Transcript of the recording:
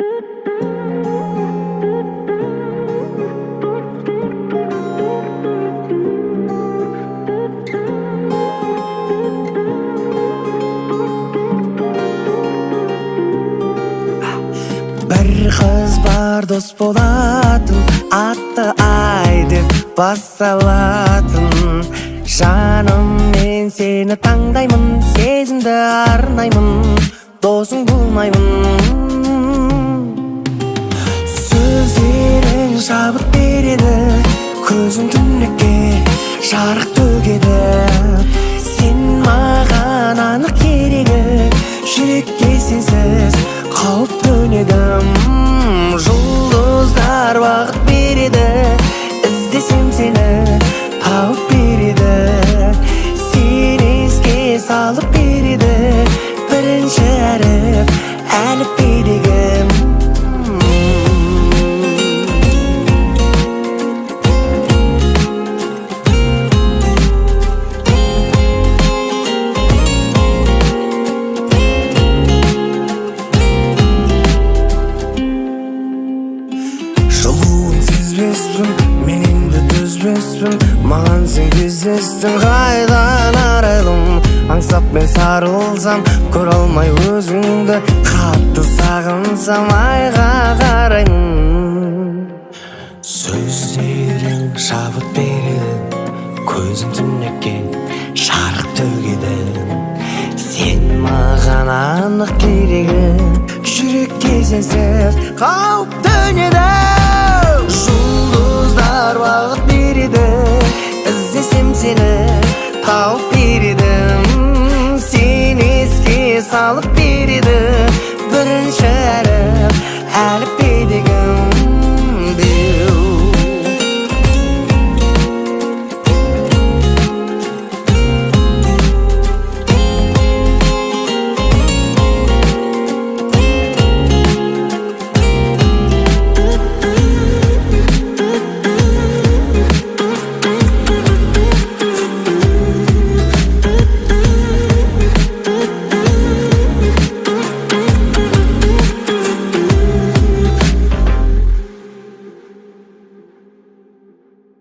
Bir kız var dost bolatın, atты ay деп басталатын. Жаным, мен сені таңдаймын, сезімді арнаймын, досың болмаймын. Сөздерің шабыт береді, көзің түнекке жарық төгеді. Сен маған анық керегі, жүрекке сенсіз қауіп төнеді. Жұлдыздар бағыт береді, іздесем сені тауып береді. Сен еске салып береді, бірінші әріп әліпбедегі. Мен енді төзбеспін, маған сен кездестің. Қайдан арайлым, аңсап мен сарылсам, көре алмай өзіңді, қатты сағынсам, айға қараймын. Сөздерің шабыт береді, көзің түнекке жарық төгеді. Сен маған анық керегі, жүрекке сенсіз қауіп төнеді. Жұлдыздар бағыт береді, іздесем сені тауып береді. Сен еске салып береді,